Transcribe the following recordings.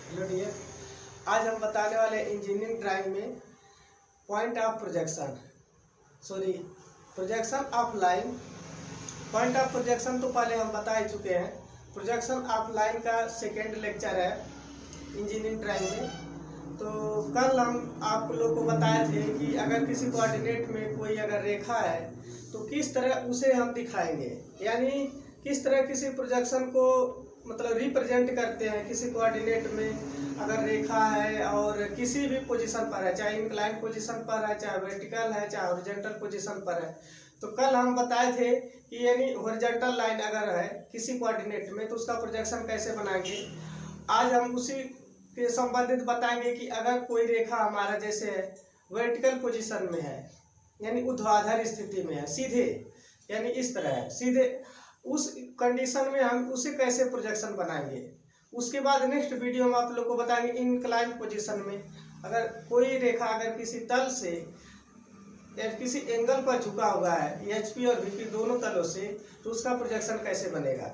Hello dear, आज हम बताने वाले इंजीनियरिंग ड्राइंग में point of projection of line. Point of projection तो पहले हम बता ही चुके हैं। प्रोजेक्शन ऑफ लाइन का सेकेंड लेक्चर है इंजीनियरिंग ड्राइंग में। तो कल हम आप लोग को बताए थे कि अगर किसी कोऑर्डिनेट में कोई अगर रेखा है तो किस तरह उसे हम दिखाएंगे, यानी किस तरह किसी प्रोजेक्शन को मतलब रिप्रेजेंट करते हैं। किसी कोऑर्डिनेट में अगर रेखा है और किसी भी पोजीशन पर है, चाहे इंक्लाइन पोजीशन पर है, चाहे वर्टिकल है, चाहे हॉरिजॉन्टल पोजीशन पर है। तो कल हम बताए थे कि यानी हॉरिजॉन्टल लाइन अगर है किसी कोऑर्डिनेट में तो उसका प्रोजेक्शन कैसे बनाएंगे। आज हम उसी के संबंधित बताएंगे कि अगर कोई रेखा हमारा जैसे वर्टिकल पोजीशन में है, यानी ऊर्ध्वाधर स्थिति में है, सीधे यानी इस तरह है सीधे, उस कंडीशन में हम उसे कैसे प्रोजेक्शन बनाएंगे। उसके बाद नेक्स्ट वीडियो में आप लोग को बताएंगे इंक्लाइन पोजीशन में अगर कोई रेखा अगर किसी तल से या किसी एंगल पर झुका हुआ है, एचपी और वीपी दोनों तलों से, तो उसका प्रोजेक्शन कैसे बनेगा।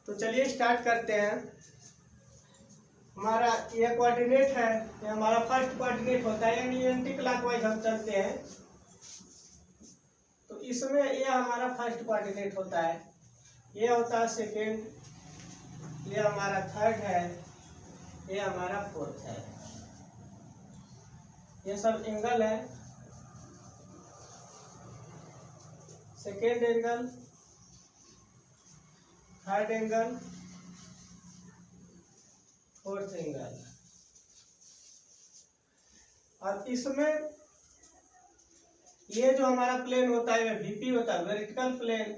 तो चलिए स्टार्ट करते हैं। हमारा यह कोऑर्डिनेट है, यह हमारा फर्स्ट कोऑर्डिनेट होता है, यानी एंटी क्लॉकवाइज हम चलते हैं तो इसमें यह हमारा फर्स्ट कोऑर्डिनेट होता है, यह होता है सेकेंड, यह हमारा थर्ड है, यह हमारा फोर्थ है। ये सब एंगल है, second angle, third angle, fourth angle. और इसमें ये जो हमारा प्लेन होता है वीपी होता है, वर्टिकल प्लेन,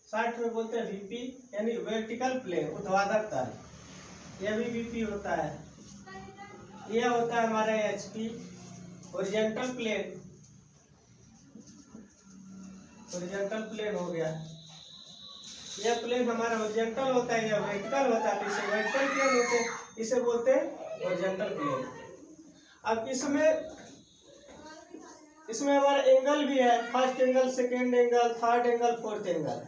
शॉर्ट में बोलते हैं वीपी, यानी वर्टिकल प्लेन ऊर्ध्वाधर तल, यह भी वीपी होता है। यह होता है हमारा HP, horizontal plane, horizontal plane हो गया। यह प्लेन हमारा हॉरिजॉन्टल होता है, यह वर्टिकल होता है, इसे वर्टिकल प्लेन होते हैं, इसे बोलते हैं हॉरिजॉन्टल प्लेन। अब इसमें हमारा एंगल भी है, first angle, second angle, third angle, fourth angle.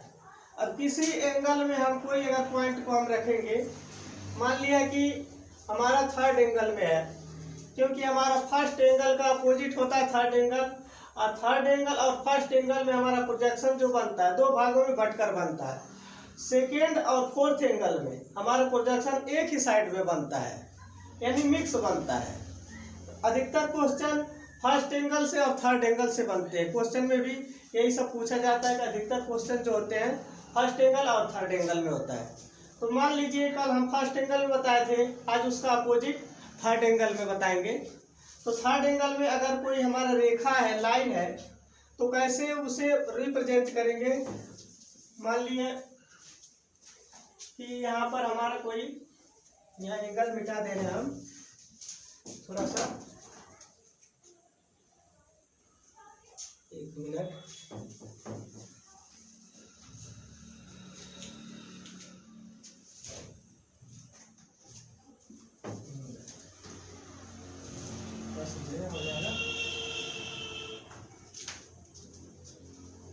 अब किसी एंगल में हम कोई अगर पॉइंट को हम रखेंगे, मान लिया कि हमारा थर्ड एंगल में है, क्योंकि हमारा फर्स्ट एंगल का अपोजिट होता है थर्ड एंगल, और थर्ड एंगल और फर्स्ट एंगल में हमारा प्रोजेक्शन जो बनता है दो भागों में बंटकर बनता है। सेकेंड और फोर्थ एंगल में हमारा प्रोजेक्शन एक ही साइड में बनता है, यानी मिक्स बनता है। अधिकतर क्वेश्चन फर्स्ट एंगल से और थर्ड एंगल से बनते हैं। क्वेश्चन में भी यही सब पूछा जाता है कि अधिकतर क्वेश्चन जो होते हैं फर्स्ट एंगल और थर्ड एंगल में होता है। तो मान लीजिए कल हम फर्स्ट एंगल में बताए थे, आज उसका अपोजिट थर्ड एंगल में बताएंगे। तो थर्ड एंगल में अगर कोई हमारा रेखा है, लाइन है, तो कैसे उसे रिप्रेजेंट करेंगे। मान लिए कि यहाँ पर हमारा कोई, यहाँ एंगल मिटा दे रहे हैं हम थोड़ा सा, एक मिनट।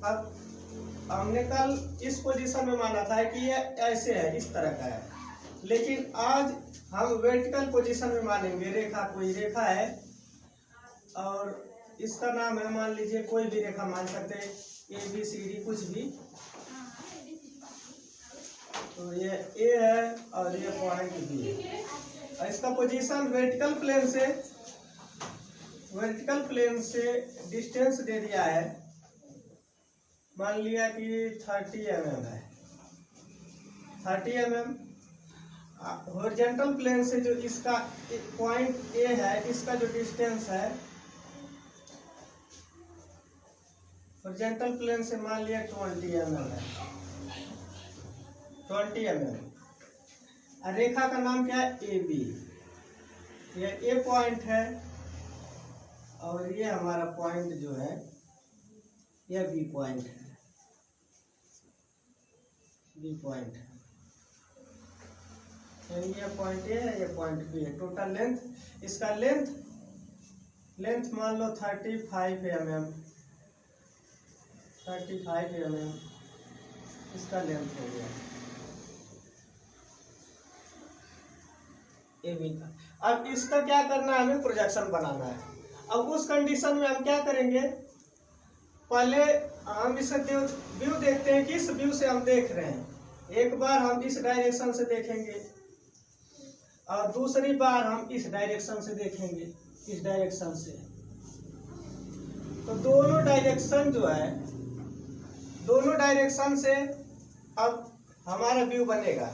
अब हमने कल इस पोजीशन में माना था कि ये ऐसे है, इस तरह का है, लेकिन आज हम वर्टिकल पोजीशन में मानेंगे। रेखा, कोई रेखा है और इसका नाम है, मान लीजिए कोई भी रेखा मान सकते हैं, ABCD कुछ भी। तो ये ए है और ये पॉइंट बी है, और इसका पोजीशन वर्टिकल प्लेन से डिस्टेंस दे दिया है, मान लिया कि 30 mm है, 30 mm। हॉरिजॉन्टल प्लेन से जो इसका पॉइंट ए है, इसका जो डिस्टेंस है हॉरिजॉन्टल प्लेन से मान लिया 20 mm है, 20 mm। रेखा का नाम क्या है, AB। यह ए पॉइंट है और ये हमारा पॉइंट जो है यह बी पॉइंट है, बी पॉइंट है, यानी ये पॉइंट ए है, ये पॉइंट बी है। टोटल लेंथ, इसका लेंथ मान लो 35 mm, 35 mm इसका लेंथ हो गया। ए बी का। अब इसका क्या करना है, हमें प्रोजेक्शन बनाना है। अब उस कंडीशन में हम क्या करेंगे, पहले हम इसे व्यू देखते हैं, किस व्यू से हम देख रहे हैं। एक बार हम इस डायरेक्शन से देखेंगे और दूसरी बार हम इस डायरेक्शन से देखेंगे, इस डायरेक्शन से। तो दोनों डायरेक्शन जो है, दोनों डायरेक्शन से अब हमारा व्यू बनेगा।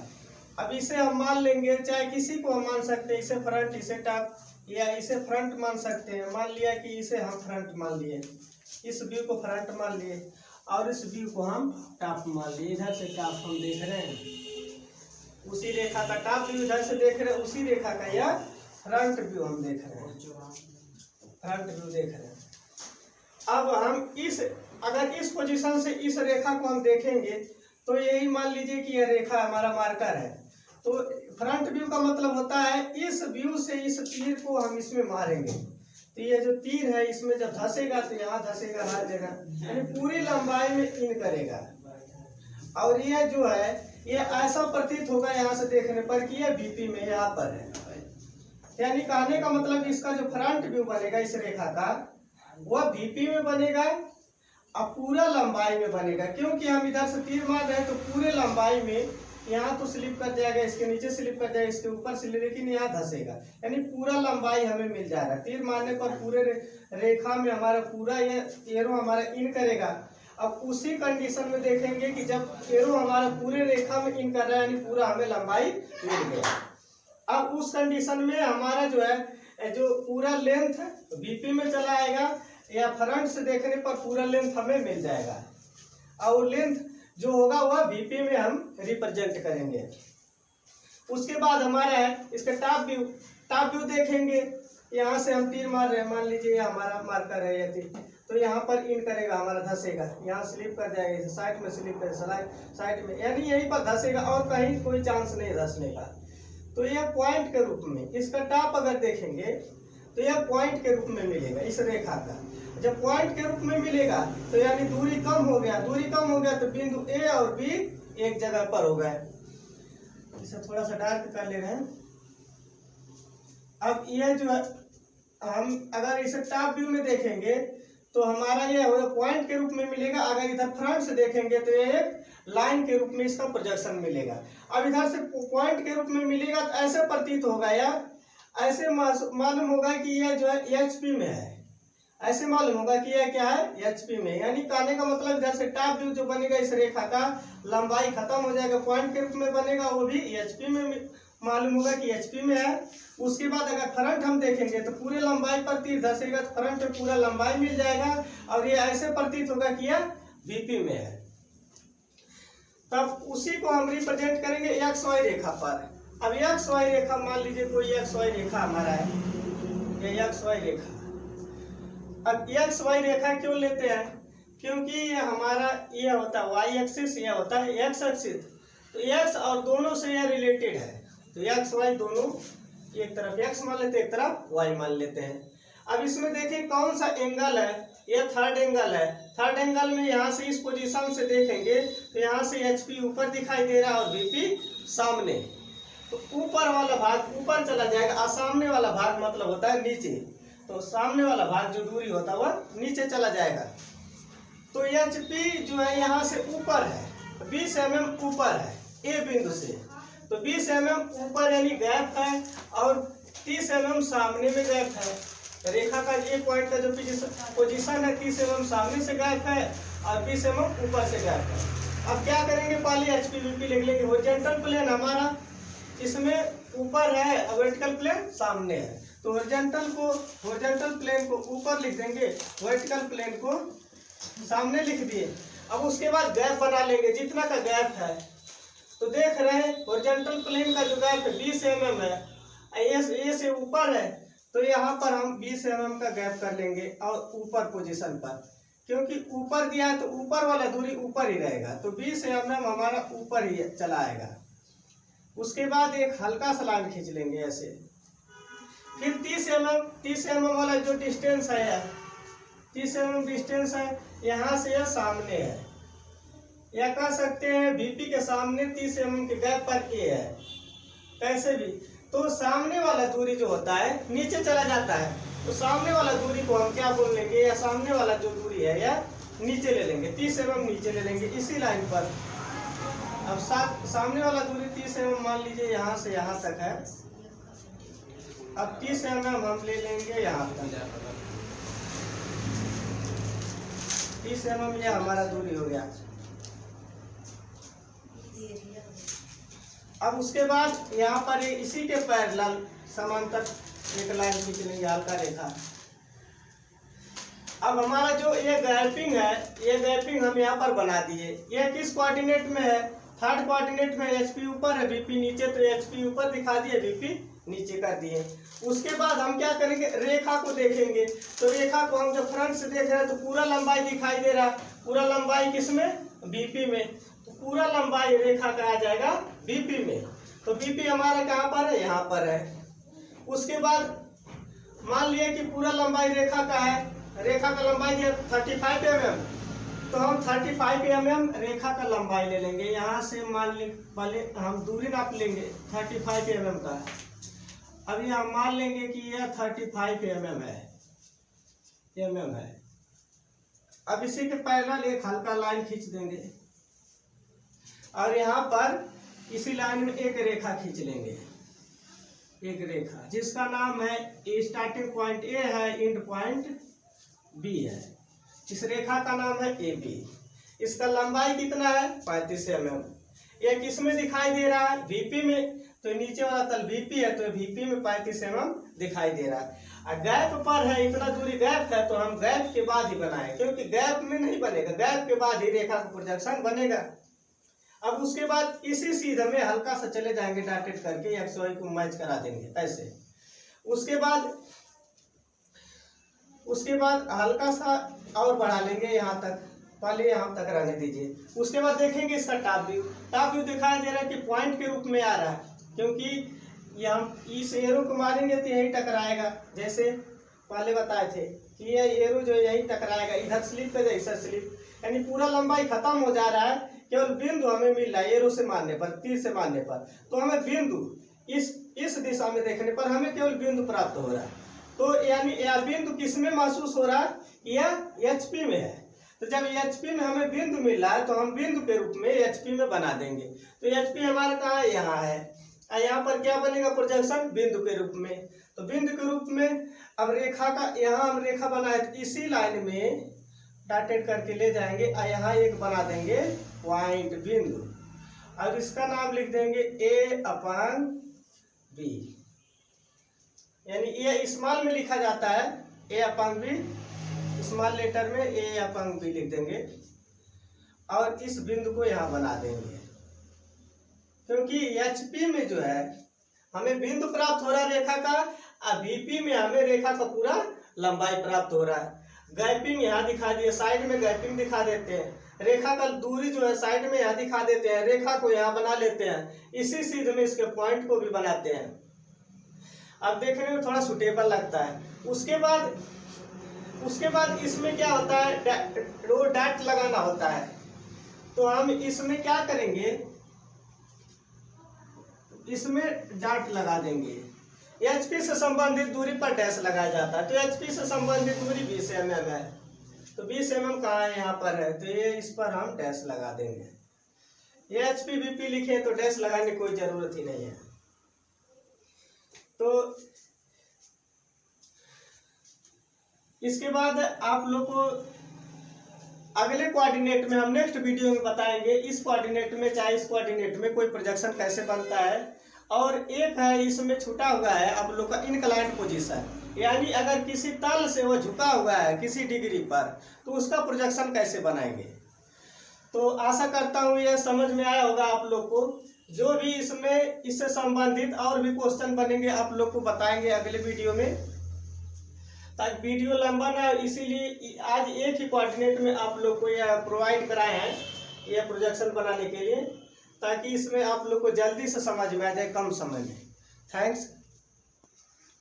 अब इसे हम मान लेंगे, चाहे किसी को हम मान सकते हैं, इसे फ्रंट, इसे टॉप, या इसे फ्रंट मान सकते हैं। मान लिया कि इसे हम फ्रंट मान लिए, इस व्यू को फ्रंट मान लिए और इस व्यू को हम टॉप मान लिए। इधर से टॉप हम देख रहे हैं, उसी रेखा का टॉप व्यू इधर से देख रहे हैं, उसी रेखा का यह फ्रंट व्यू हम देख रहे हैं, फ्रंट व्यू देख रहे हैं। अब हम अगर इस पोजीशन से इस रेखा को हम देखेंगे तो यही मान लीजिए कि यह रेखा हमारा मार्कर है। तो फ्रंट व्यू का मतलब होता है इस व्यू से इस तीर को हम इसमें मारेंगे, तो ये जो तीर है इसमें जब धंसेगा तो यहाँ धंसेगा हर जगह, यानी पूरी लंबाई में इन करेगा। और ये जो है ये ऐसा प्रतीत होगा यहाँ से देखने पर कि यह बीपी में यहाँ पर है। यानी कहने का मतलब इसका जो फ्रंट व्यू बनेगा इस रेखा का, वह बीपी में बनेगा और पूरा लंबाई में बनेगा। क्योंकि हम इधर से तीर मार रहे हैं तो पूरे लंबाई में, यहाँ तो स्लिप कर जाएगा, इसके नीचे स्लिप कर जाएगा, इसके ऊपर स्लिप, लेकिन यहाँ धंसेगा, यानी पूरा लंबाई हमें मिल जाएगा। तीर मारने पर पूरे रेखा में हमारा पूरा ये एरो हमारा इन करेगा। अब उसी कंडीशन में देखेंगे कि जब एरो हमारा पूरे रेखा में इन कर रहा है, यानी पूरा हमें लंबाई मिल गया। अब उस कंडीशन में हमारा जो है, जो पूरा लेंथ बीपी में चला आएगा, या फ्रंट से देखने पर पूरा लेंथ हमें मिल जाएगा, और लेंथ जो होगा वह बीपी में हम रिप्रेजेंट करेंगे। उसके बाद हमारा है इसका टॉप व्यू देखेंगे। यहाँ से हम तीर मार रहे हैं, मान लीजिए हमारा मार्कर है ये तीर, तो यहाँ पर इन करेगा, हमारा धंसेगा, यहाँ स्लिप कर जाएगा, साइड में स्लिप कर, साइड में, यानी यहीं पर धंसेगा और कहीं कोई चांस नहीं धंसने का। तो यह पॉइंट के रूप में, इसका टॉप अगर देखेंगे तो यह पॉइंट के रूप में मिलेगा इस रेखा का। जब पॉइंट के रूप में मिलेगा तो यानी दूरी कम हो गया, दूरी कम हो गया तो बिंदु ए और बी एक जगह पर हो गए। इसे थोड़ा सा डार्क कर ले रहे हैं। अब यह जो है, हम अगर इसे टॉप व्यू में देखेंगे तो हमारा यह पॉइंट के रूप में मिलेगा। अगर इधर फ्रंट से देखेंगे तो यह एक लाइन के रूप में इसका प्रोजेक्शन मिलेगा। अब इधर से पॉइंट के रूप में मिलेगा तो ऐसे प्रतीत होगा, या ऐसे मालूम होगा कि यह जो है एचपी में है, ऐसे मालूम होगा कि यह क्या है, एचपी में। यानी कहने का मतलब इधर से टॉप व्यू जो बनेगा इस रेखा का, लंबाई खत्म हो जाएगा, पॉइंट के रूप में बनेगा, वो भी एचपी में मालूम होगा कि एचपी में है। उसके बाद अगर फ्रंट हम देखेंगे तो पूरे लंबाई पर तीर धंसेगा तो फ्रंट में पूरा लंबाई मिल जाएगा, और ये ऐसे प्रतीत होगा कि यह बीपी में है। तब उसी को हम रिप्रेजेंट करेंगे एक्स वाई रेखा पर। अब एक्स वाई रेखा, मान लीजिए कोई एक्स वाई रेखा हमारा है, ये एक्स वाई रेखा। अब एक्स वाई रेखा क्यों लेते हैं, क्योंकि ये हमारा ये होता है वाई एक्सिस, ये होता है एक्स एक्सिस। तो एक्स और दोनों से यह रिलेटेड है, तो एक्स वाई दोनों, एक तरफ एक्स मान लेते हैं, एक तरफ वाई मान लेते हैं। अब इसमें देखिए कौन सा एंगल है, यह थर्ड एंगल है। थर्ड एंगल में यहाँ से इस पोजीशन से देखेंगे तो यहाँ से एचपी ऊपर दिखाई दे रहा है और बीपी सामने, तो ऊपर वाला भाग ऊपर चला जाएगा और सामने वाला भाग मतलब होता है नीचे। तो सामने वाला भाग जो दूरी होता है वह नीचे चला जाएगा। तो एचपी जो है यहाँ से ऊपर है, 20 mm ऊपर है ए बिंदु से, तो 20 mm ऊपर यानी गैप है, और 30 mm सामने में गैप है। रेखा का ये पॉइंट का जो पोजीशन है 30 mm सामने से गैप है और 20 mm ऊपर से गैप है। अब क्या करेंगे, पहले एचपी बीपी लिख लेंगे। हॉरिजॉन्टल प्लेन हमारा इसमें ऊपर है और वर्टिकल प्लेन सामने है, तो हॉरिजॉन्टल प्लेन को ऊपर लिख देंगे, वर्टिकल प्लेन को सामने लिख दिए। अब उसके बाद गैप बना लेंगे जितना का गैप है। तो देख रहे हैं हॉरिजॉन्टल प्लेन का जो गैप है 20 mm है, ए से ऊपर है, तो यहाँ पर हम 20 mm का गैप कर लेंगे और ऊपर पोजीशन पर, क्योंकि ऊपर दिया है तो ऊपर वाला दूरी ऊपर ही रहेगा, तो 20 mm हमारा ऊपर ही चला आएगा। उसके बाद एक हल्का सा लाइन खींच लेंगे ऐसे, फिर 30 mm वाला जो डिस्टेंस है, 30 mm डिस्टेंस है, यहाँ से यह सामने है, या कह सकते हैं बीपी के सामने 30 mm के गैप पर ए है, कैसे भी। तो सामने वाला दूरी जो होता है नीचे चला जाता है, तो सामने वाला दूरी को हम क्या बोल लेंगे, या सामने वाला जो दूरी है या नीचे ले लेंगे, 30 mm नीचे ले लेंगे इसी लाइन पर। अब सामने वाला दूरी 30 mm मान लीजिए यहाँ से यहाँ तक है। अब 30 mm हम ले लेंगे यहाँ तक, 30 mm ये हमारा दूरी हो गया। अब उसके बाद यहाँ पर इसी के पैरेलल समांतर एक लाइन खींच लेंगे, हल्का रेखा। अब हमारा जो ये गैपिंग है, ये गैपिंग हम यहाँ पर बना दिए। ये किस कोऑर्डिनेट में है, थर्ड कोऑर्डिनेट में। एचपी ऊपर है, बीपी नीचे, तो एचपी ऊपर दिखा दिए, बीपी नीचे कर दिए। उसके बाद हम क्या करेंगे, रेखा को देखेंगे। तो रेखा को हम जब फ्रंट से देख रहे हैं तो पूरा लंबाई दिखाई दे रहा है, पूरा लंबाई किसमें, बीपी में। तो पूरा लंबाई रेखा का आ जाएगा बीपी में। तो बीपी हमारा कहाँ पर है, यहाँ पर है। उसके बाद मान लिए कि पूरा लंबाई रेखा का है, रेखा का लंबाई है 35 mm, तो हम 35 mm रेखा का लंबाई ले लेंगे। यहाँ से मान ली पहले हम दूरी नाप लेंगे 35 mm का। अभी हम मान लेंगे कि यह 35 mm है। अब इसी के पैरेलल एक हल्का लाइन खींच देंगे और यहाँ पर इसी लाइन में एक रेखा खींच लेंगे, एक रेखा जिसका नाम है, स्टार्टिंग पॉइंट ए है, एंड पॉइंट बी है। इस रेखा का नाम है ए बी। इसका लंबाई कितना है, 35 mm। ये किस में दिखाई दे रहा है, वीपी में। तो नीचे वाला तल वीपी है, तो वीपी में 35 mm दिखाई दे रहा है। और गैप पर है, इतना दूरी गैप है, तो हम गैप के बाद ही बनाए, क्योंकि गैप में नहीं बनेगा, गैप के बाद ही रेखा का प्रोजेक्शन बनेगा। अब उसके बाद इसी सीधे में हल्का सा चले जाएंगे डॉटेड करके, एक्स वाई को मैच करा देंगे ऐसे। उसके बाद हल्का सा और बढ़ा लेंगे यहाँ तक, पहले यहाँ तक रहने दीजिए। उसके बाद देखेंगे इसका टॉप व्यू दिखाई दे रहा है कि पॉइंट के रूप में आ रहा है, क्योंकि ये हम इस एरो को मारेंगे तो यही टकराएगा। जैसे पहले बताए थे कि ये एरो जो यही टकराएगा, इधर स्लिप पे इधर स्लिप, यानी पूरा लंबाई खत्म हो जा रहा है, केवल बिंदु हमें मिल रहा है एरो से मारने पर, तीर से मारने पर। तो हमें बिंदु इस दिशा में देखने पर हमें केवल बिंदु प्राप्त हो रहा है। तो यानी यह बिंदु किसमें महसूस हो रहा है, यह एचपी में है। तो जब एचपी में हमें बिंदु मिल रहा है तो हम बिंदु के रूप में एचपी में बना देंगे। तो एचपी हमारा कहाँ है, यहाँ है। यहाँ पर क्या बनेगा, प्रोजेक्शन बिंदु के रूप में। तो बिंदु के रूप में अब रेखा का, यहाँ हम रेखा बनाए तो इसी लाइन में डॉटेड करके ले जाएंगे और यहाँ एक बना देंगे पॉइंट बिंदु, और इसका नाम लिख देंगे A/B, यानी ये स्मॉल में लिखा जाता है A/B, स्मॉल लेटर में A/B लिख देंगे और इस बिंदु को यहाँ बना देंगे। क्योंकि एचपी में जो है हमें बिंदु प्राप्त हो रहा है रेखा का, और बीपी में हमें रेखा का पूरा लंबाई प्राप्त हो रहा है। गैपिंग यहाँ दिखा दिए, साइड में गैपिंग दिखा देते हैं। रेखा का दूरी जो है साइड में यहाँ दिखा देते हैं, रेखा को यहाँ बना लेते हैं, इसी सीध में इसके पॉइंट को भी बनाते हैं। अब देखने में थोड़ा सुटेबल लगता है। उसके बाद इसमें क्या होता है, डॉट लगाना होता है। तो हम इसमें क्या करेंगे, इसमें डॉट लगा देंगे। एचपी से संबंधित दूरी पर डैश लगाया जाता है। तो एचपी से संबंधित दूरी 20 mm है, तो 20 mm कहाँ है, यहाँ पर है, तो ये इस पर हम डैश लगा देंगे। ये एचपी बीपी लिखे तो डैश लगाने की कोई जरूरत ही नहीं है। तो इसके बाद आप लोग को अगले कोऑर्डिनेट में हम नेक्स्ट वीडियो में बताएंगे, इस कोऑर्डिनेट में चाहे इस कोऑर्डिनेट में कोई प्रोजेक्शन कैसे बनता है। और एक है इसमें छूटा हुआ है आप लोग का इनक्लाइंड पोजीशन, यानी अगर किसी तल से वो झुका हुआ है किसी डिग्री पर, तो उसका प्रोजेक्शन कैसे बनाएंगे। तो आशा करता हूँ यह समझ में आया होगा आप लोग को। जो भी इसमें इससे संबंधित और भी क्वेश्चन बनेंगे आप लोग को बताएंगे अगले वीडियो में, ताकि वीडियो लंबा ना, इसीलिए आज एक ही कोऑर्डिनेट में आप लोग को यह प्रोवाइड कराए हैं, यह प्रोजेक्शन बनाने के लिए, ताकि इसमें आप लोग को जल्दी से समझ में आ जाए कम समय में। थैंक्स।